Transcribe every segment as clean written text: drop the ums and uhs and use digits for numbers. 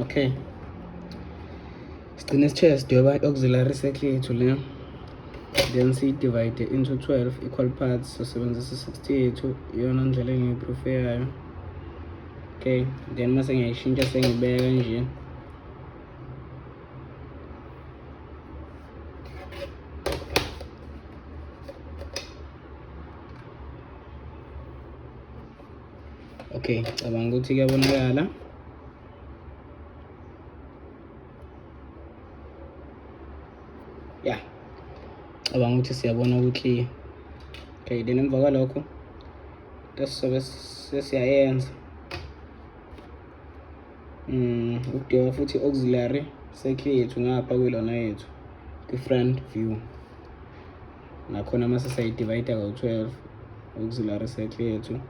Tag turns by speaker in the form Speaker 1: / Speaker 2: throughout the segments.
Speaker 1: Okay, sigcine sithe sidweba i-auxiliary circle yethu le, then siyidivide into 12 equal parts. Sisebenzisa 60 yethu, iyona ndlela engiyiprefer yayo. Okay, then mase ngiyayishintsha sengibeka kanje. Okay, cabanga ukuthi kuyabonakala. Yeah, cabanga ukuthi siyabona ukuthi. Okay, then emva kwalokho sizobe sesiyayenza ukudweba futhi auxiliary circle yethu ngapha kwilona yethu kwi-front view. Nakhona mase sayidivide ka-12 auxiliary circle yethu.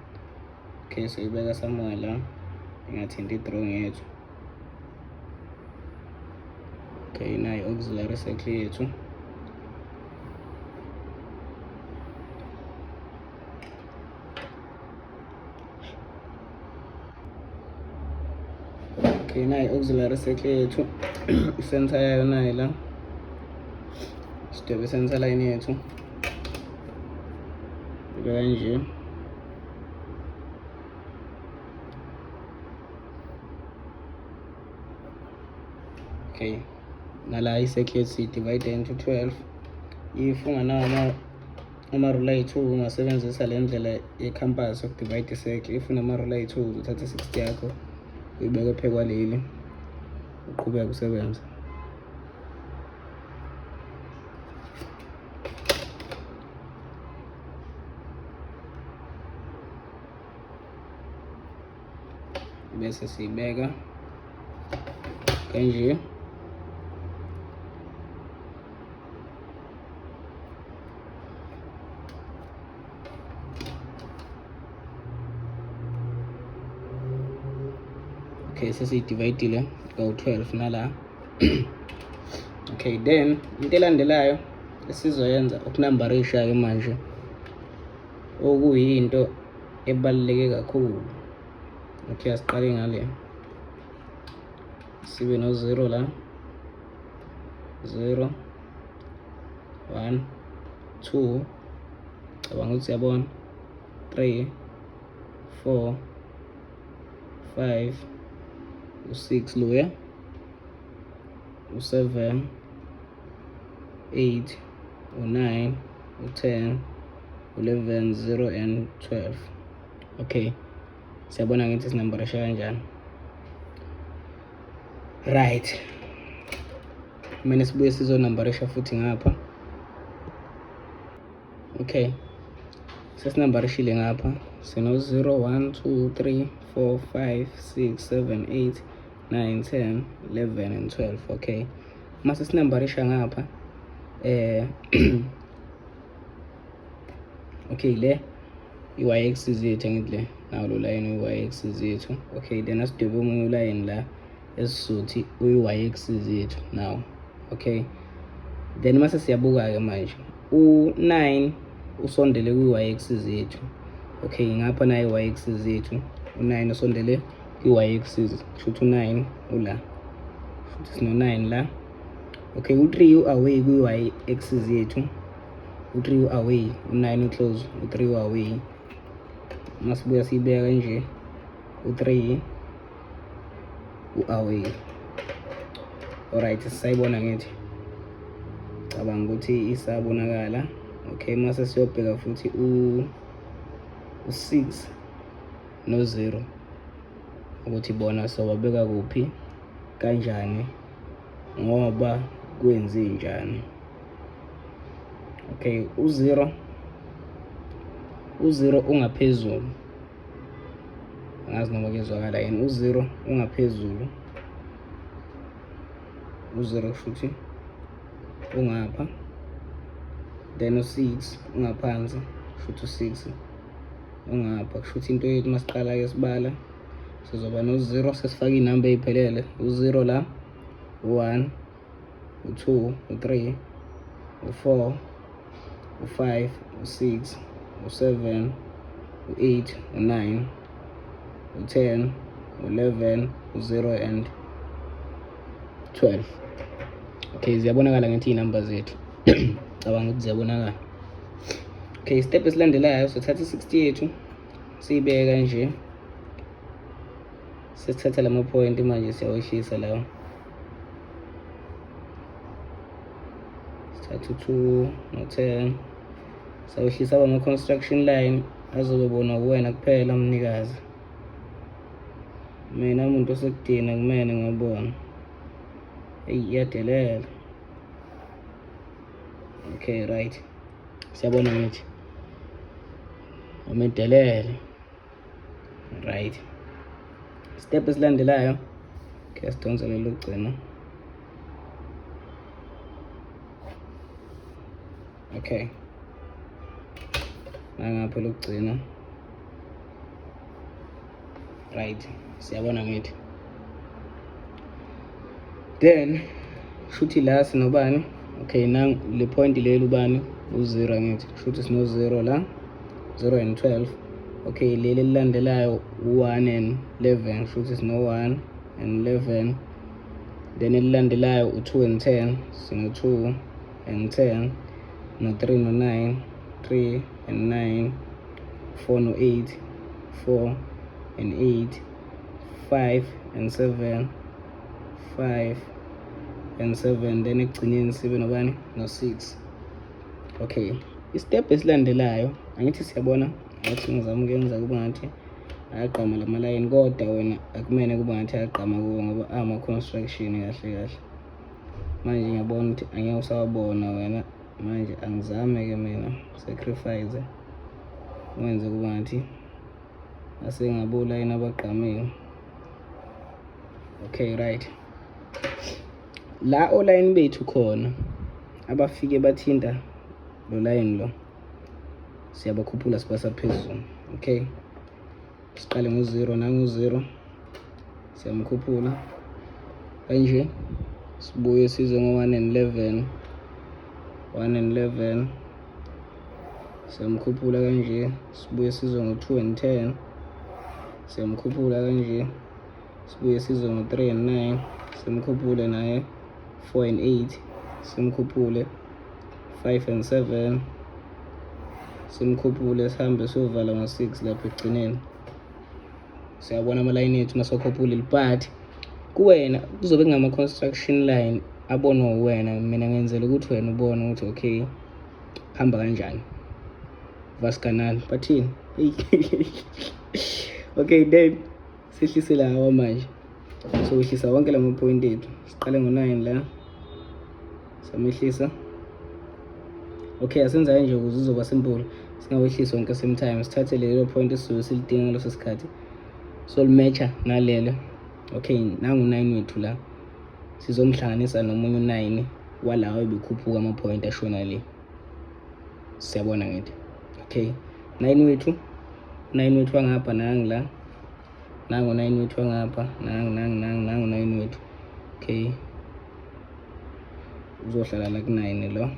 Speaker 1: Okay, soyibeka somewhere la ingathinti i-drawing yethu. Okay, nayi auxiliary circle yethu. Okay, nayi auxiliary circle yethu. I-center yayo nayi la. Sidwebe i-center line yethu kanje. Okay, nala i-circle yethu siyidivide into 12. If unganawo amarula ayi-2 ungasebenzisa le ndlela ye-compass yokudivide i-circle. If unamarula ayi-2 uthatha 60 yakho uyibeke phezu kwaleli, uqhubeke usebenza. Bese siyibeka kanje. Okay, sesiyidividile ka-12 nala. Okay, then into elandelayo esizoyenza ukunambarisha-ke manje, okuyinto ebaluleke kakhulu. Okay, asiqale ngale, sibe no-0 la, 0, 1, 2, cabanga ukuthi siyabona, 3, 4, 5, u-6 loya, u-7, 8, u-9, u-10, u-11, 0 and 12. Okay, siyabona ngithi sinambarisha kanjani. Right, kumele sibuye sizonambarisha futhi ngapha. Okay, sesinambarishile ngapha, sino 0, 1, 2, 3, 4, 5, 6, 7, 8, 9, 10, 11 and 12. Okay, mase sinambarisha ngapha okay, le i-y-axis yethu angithi le nawo lo line uyi-y-axis yethu. Okay, then asidwebe omunye ulayini la esizothi uyi-y-axis yethu now. Okay, then mase siyabuka-ke manje u-9 usondele kwi-y-axis yethu. Okay, ngapha nayo i-y-axis yethu, u-9 usondele kwi-y-axis, kushuthi u-9 ula, futhi sino-9 la. Okay, u-3 u-away kwi-y-axis yethu, u-3 u-away, u-9 u-close, u-3 u-away. Masibuya siyibeka kanje, u-3 u-away. Alright, sisayibona ngithi, cabanga ukuthi isabonakala. Okay, mase siyobheka futhi u-6 no-0 ukuthi bona sobabeka kuphi, kanjani, ngoba kwenze njani. Okay, u-0 ungaphezulu, angazi noma kuyezwakala yini. U-0 ungaphezulu, u-0 kushuthi ungapha, then u-6 ungaphansi, kushuthi u-6 ungapha. Kushuthi into yethu masiqala-ke sibala, sizoba no-0, sesifaka iy'namba ey'phelele, u-0 la, u-1, u-2, u-3, u-4, u-5, u-6, u-7, u-8, u-9, u-10, u-11, u-0 and 12. Okay, ziyabonakala ngithi iy'number zethu cabanga ukuthi ziyabonakala. Okay, step esilandelayo sithatha i-60 yethu siyibeka nje, sesithatha lama-point manje siyawehlisa lawo, sithatha u-2 no-10 siyawehlisa ama-construction line azobe bona uwena kuphela mnikazi. Mina umuntu osekudina kumele ngabona. Eyi, iyadelela. Okay, right, siyabona ngithi umedelele. Right, step esilandelayo okay, sidonse lelo gcina. Okay, nangapha lokugcina. Right, siyabona ngithi then shuthi la sinobani. Okay, nang le point leli ubani u0 ngithi shuthi sino 0 la, 0 and 12. Okay, leli lilandelayo u1 and 11 shuthi sino 1 and 11. Then elilandelayo u2 and 10 sino 2 and 10, no 3 no 9, 3 and 9, 4 no 8, 4 and 8, 5 and 7, 5 and 7. Then ekugcineni sibe nobani no 6. Okay, istep esilandelayo angithi siyabona ngathi ngizama ukuyenza kuba ngathi ayagqama la malayini, kodwa wena akumele kuba ngathi ayagqama kuwo ngoba ama-construction kahle kahle. Manje ngiyabona ukuthi angeke usawabona wena, manje angizame-ke mina sacrifice wenze kuba ngathi asengabo line abagqamile. Okay, right, la olayini bethu khona abafike bathinta lo line lo siyabakhuphula sibasa phezulu. Okay, siqale ngo-0, nangu-0 siyamkhuphula kanje, sibuye size ngo-1 and 11, 1 and 11 siyamkhuphula kanje, sibuye size ngo-2 and 10 siyamkhuphula kanje, sibuye size ngo-3 and 9 simkhuphule naye, 4 and 8 simkhuphule, 5 and 7 simkhuphule, sihambe siyovala ngo-6 lapha ekugcineni. Siyabona amalayini ethu nasokhuphulile, but kuwena kuzobe kungama-construction line abonwa uwena. Mina ngenzela ukuthi wena ubone ukuthi okay hamba kanjani, vascanal bathini. Okay, then sihlise lawa manje, so wehlisa wonke lama-point ethu. Siqale ngo-9 la samehlisa. Okay, asenza nje ukuze uzoba simple, singawehlisi wonke same time. Sithathe lelo point esizobe silidinga ngaleso sikhathi so limatcha nalelo. Okay, nangu-9 wethu la sizomhlanganisa nomunye u9 walawo ebekhuphuka ama-point ashona le. Siyabona ngithi okay, 9 wethu wangapha nangu la, nangu 9 wethu wangapha, nangu 9 wethu. Okay, uzohlala la ku9 lo,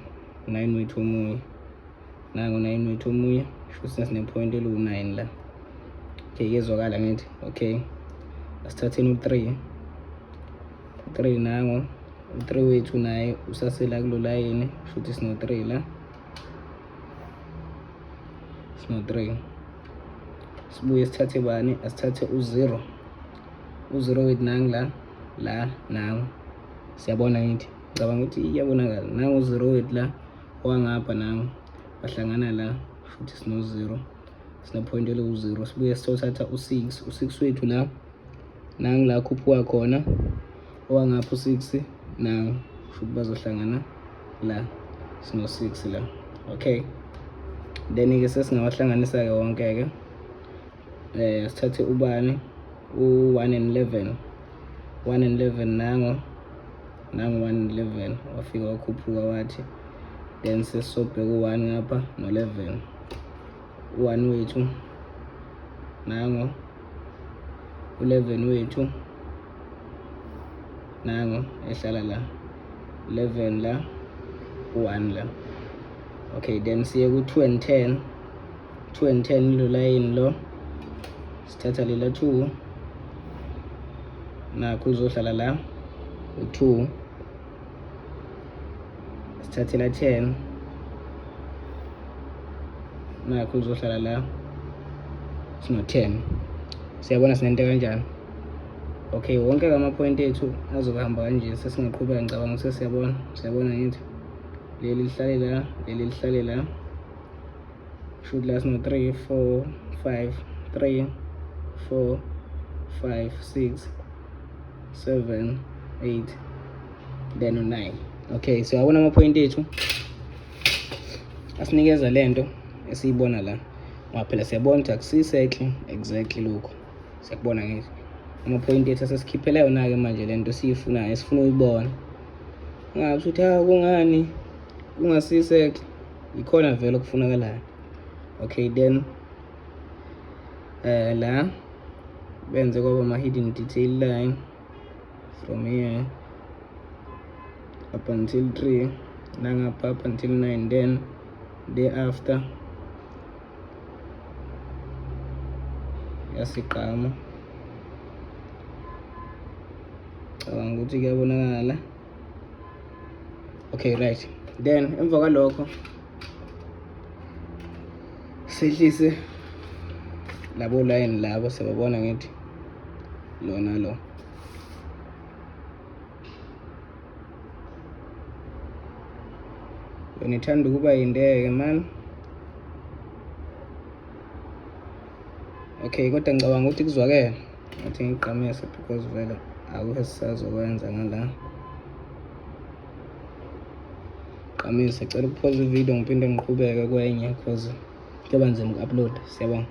Speaker 1: 9 wethu omunye, nangu 9 wethu omunye, shuthi sine-point elu9 la. Okay, kezwakala ngithi okay, asithatheni u3 nango u3 wethu naye usasela kulo layini, shuthi sino-3 la, sino-3. Sibuye sithathe bani, asithathe u0 wethu nangu la nangu. Siyabona ngithi ngicabanga ukuthi iyabonakala, nangu u0 wethu la wangapha nangu bahlangana la, futhi sino-0 sine-point elu-0. Sibuye sithatha u6 wethu la, nangu la khuphuka khona owangapha u6 nangu, futhi bazohlangana la, sino-6 la. Okay, then-ke sesingawahlanganisa-ke wonke-ke. Sithathe ubani u1 and 11, 1 and 11 nangu 1 and 11 wafika wakhuphuka wathi, then sesobheka u1 ngapha no11, u1 wethu nangu, u11 wethu nangu ehlala la, 11 la, u1 la. Okay, then siye ku2 and 10, 2 and 10 lo line lo, sithatha lela 2 nakho uzohlala la, u2, sithathe la 10 nakho uzohlala la sino-10. Siyabona sinento kanjani? Okay, wonke ama-point ethu azohamba kanje. Sesingaqhubeka ngicabanga siyabona ngithi leli lihlale la, leli lihlale la, shoot la sino 3 4 5 3 4 5 6 7 8 then 9. Okay, siyabona ama-point ethu asinikeza lento esiyibona la, ngoba phela siyabona ukuthi akusisekhle exactly lokho. Siyakubona ngithi ama-point ethu asesikhiphela yona-ke manje lento siyifunayo, esifuna uyibona. Ungathi uthi kungani kungasisekhle, ikhona vele okufunakalayo. Okay, then la benze kwaba ama-hidden detail line from here up until 3 nangapha up until 9, then thereafter yasigqama. Cabanga ukuthi kuyabonakala. Okay, right, then emva kwalokho sehlise labo line labo, siyabona ngithi lona lo. Yona ithanda ukuba yindeke man. Okay, kodwa ngicabanga ukuthi kuzwakele ngathi ngiqamise because vele akukho esisazokwenza ngala. Qamise, cela ukuphoza ivideo ngiphinde ngiqhubeke kwenye because kuyoba nzima uku-upload. Siyabonga.